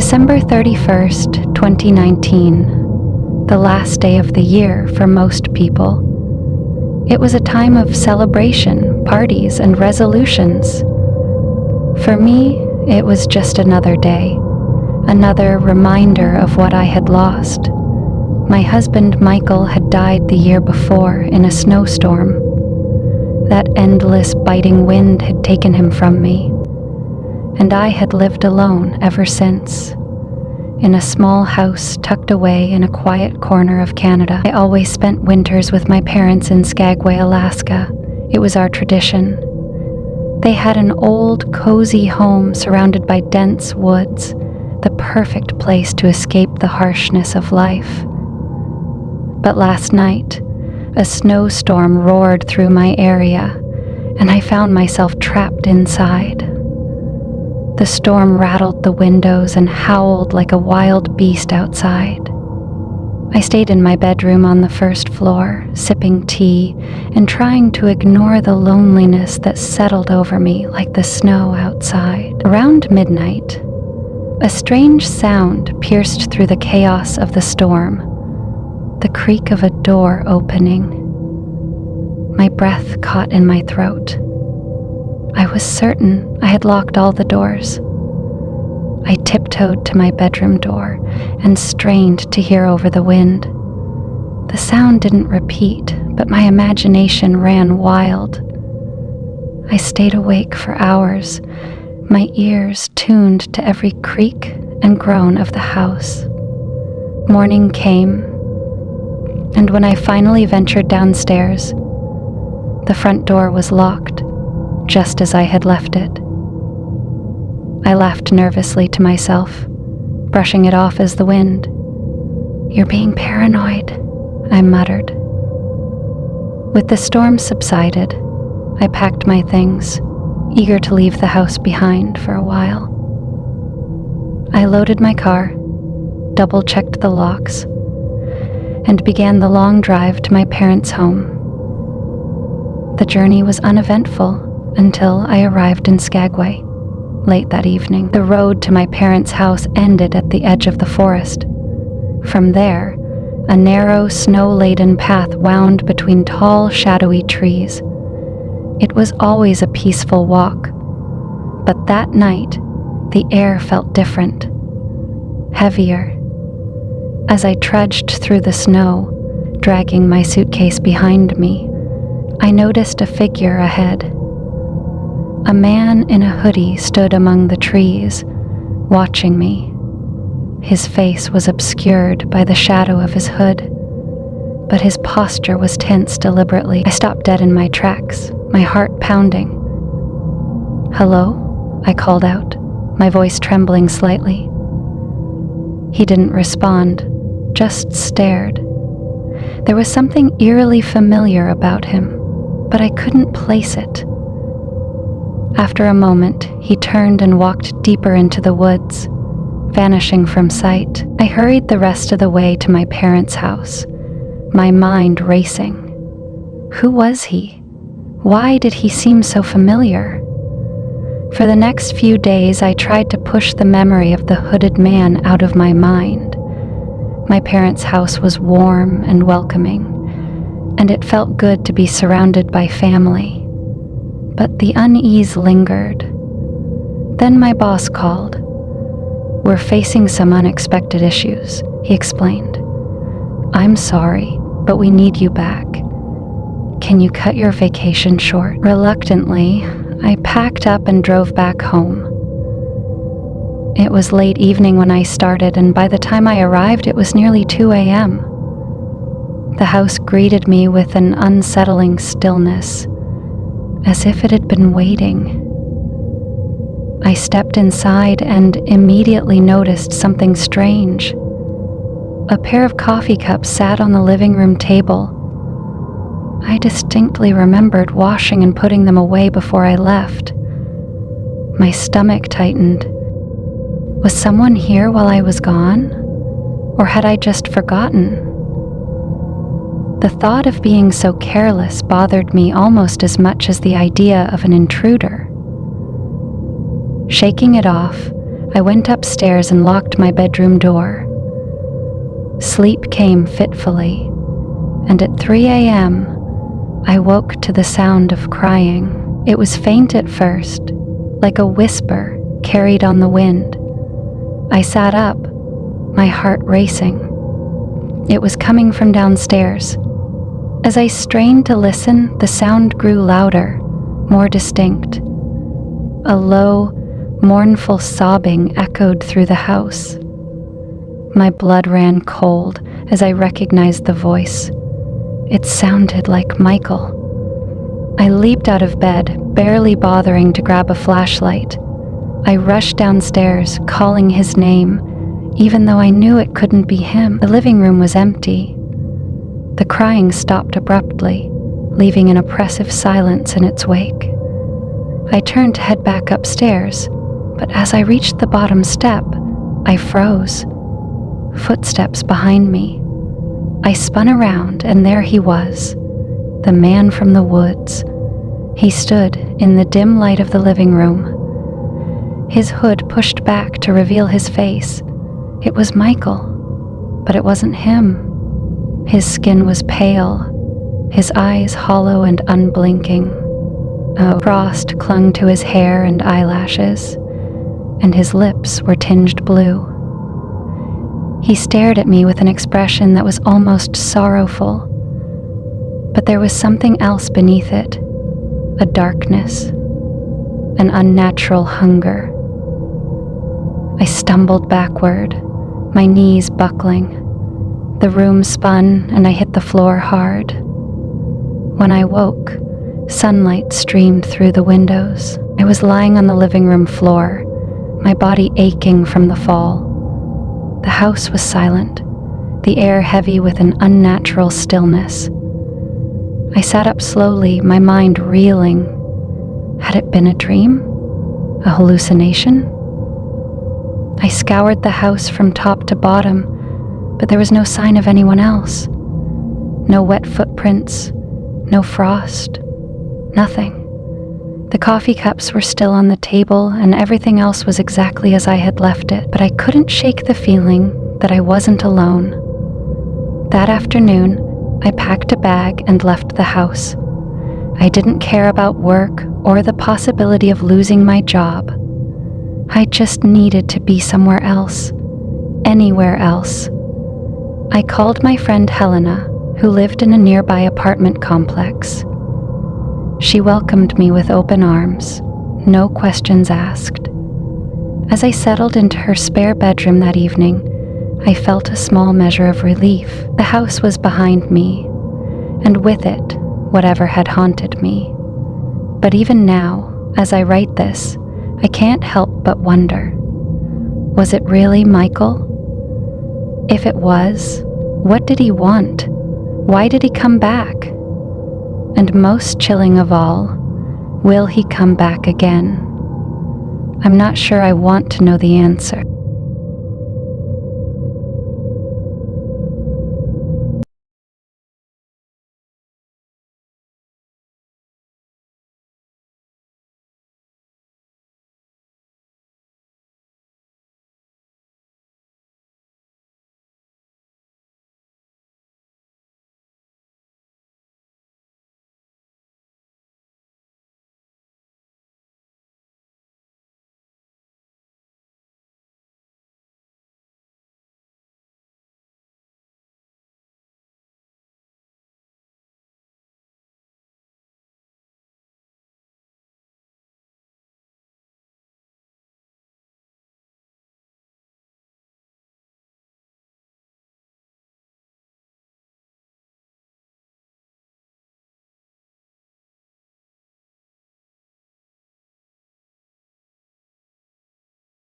December 31st, 2019, the last day of the year for most people. It was a time of celebration, parties, and resolutions. For me, it was just another day, another reminder of what I had lost. My husband Michael had died the year before in a snowstorm. That endless biting wind had taken him from me, and I had lived alone ever since. In a small house tucked away in a quiet corner of Canada. I always spent winters with my parents in Skagway, Alaska. It was our tradition. They had an old, cozy home surrounded by dense woods, the perfect place to escape the harshness of life. But last night, a snowstorm roared through my area, and I found myself trapped inside. The storm rattled the windows and howled like a wild beast outside. I stayed in my bedroom on the first floor, sipping tea and trying to ignore the loneliness that settled over me like the snow outside. Around midnight, a strange sound pierced through the chaos of the storm, the creak of a door opening. My breath caught in my throat. I was certain I had locked all the doors. I tiptoed to my bedroom door and strained to hear over the wind. The sound didn't repeat, but my imagination ran wild. I stayed awake for hours, my ears tuned to every creak and groan of the house. Morning came, and when I finally ventured downstairs, the front door was locked, just as I had left it. I laughed nervously to myself, brushing it off as the wind. "You're being paranoid," I muttered. With the storm subsided, I packed my things, eager to leave the house behind for a while. I loaded my car, double-checked the locks, and began the long drive to my parents' home. The journey was uneventful until I arrived in Skagway, late that evening. The road to my parents' house ended at the edge of the forest. From there, a narrow, snow-laden path wound between tall, shadowy trees. It was always a peaceful walk, but that night, the air felt different, heavier. As I trudged through the snow, dragging my suitcase behind me, I noticed a figure ahead. A man in a hoodie stood among the trees, watching me. His face was obscured by the shadow of his hood, but his posture was tense deliberately. I stopped dead in my tracks, my heart pounding. "Hello?" I called out, my voice trembling slightly. He didn't respond, just stared. There was something eerily familiar about him, but I couldn't place it. After a moment, he turned and walked deeper into the woods, vanishing from sight. I hurried the rest of the way to my parents' house, my mind racing. Who was he? Why did he seem so familiar? For the next few days, I tried to push the memory of the hooded man out of my mind. My parents' house was warm and welcoming, and it felt good to be surrounded by family. But the unease lingered. Then my boss called. "We're facing some unexpected issues," he explained. "I'm sorry, but we need you back. Can you cut your vacation short?" Reluctantly, I packed up and drove back home. It was late evening when I started, and by the time I arrived, it was nearly 2 a.m. The house greeted me with an unsettling stillness, as if it had been waiting. I stepped inside and immediately noticed something strange. A pair of coffee cups sat on the living room table. I distinctly remembered washing and putting them away before I left. My stomach tightened. Was someone here while I was gone? Or had I just forgotten? The thought of being so careless bothered me almost as much as the idea of an intruder. Shaking it off, I went upstairs and locked my bedroom door. Sleep came fitfully, and at 3 a.m., I woke to the sound of crying. It was faint at first, like a whisper carried on the wind. I sat up, my heart racing. It was coming from downstairs. As I strained to listen, the sound grew louder, more distinct. A low, mournful sobbing echoed through the house. My blood ran cold as I recognized the voice. It sounded like Michael. I leaped out of bed, barely bothering to grab a flashlight. I rushed downstairs, calling his name, even though I knew it couldn't be him. The living room was empty. The crying stopped abruptly, leaving an oppressive silence in its wake. I turned to head back upstairs, but as I reached the bottom step, I froze. Footsteps behind me. I spun around, and there he was, the man from the woods. He stood in the dim light of the living room. His hood pushed back to reveal his face. It was Michael, but it wasn't him. His skin was pale, his eyes hollow and unblinking. A frost clung to his hair and eyelashes, and his lips were tinged blue. He stared at me with an expression that was almost sorrowful, but there was something else beneath it, a darkness, an unnatural hunger. I stumbled backward, my knees buckling. The room spun and I hit the floor hard. When I woke, sunlight streamed through the windows. I was lying on the living room floor, my body aching from the fall. The house was silent, the air heavy with an unnatural stillness. I sat up slowly, my mind reeling. Had it been a dream? A hallucination? I scoured the house from top to bottom, but there was no sign of anyone else. No wet footprints, no frost, nothing. The coffee cups were still on the table, and everything else was exactly as I had left it, but I couldn't shake the feeling that I wasn't alone. That afternoon, I packed a bag and left the house. I didn't care about work or the possibility of losing my job. I just needed to be somewhere else, anywhere else. I called my friend Helena, who lived in a nearby apartment complex. She welcomed me with open arms, no questions asked. As I settled into her spare bedroom that evening, I felt a small measure of relief. The house was behind me, and with it, whatever had haunted me. But even now, as I write this, I can't help but wonder, was it really Michael? If it was, what did he want? Why did he come back? And most chilling of all, will he come back again? I'm not sure I want to know the answer.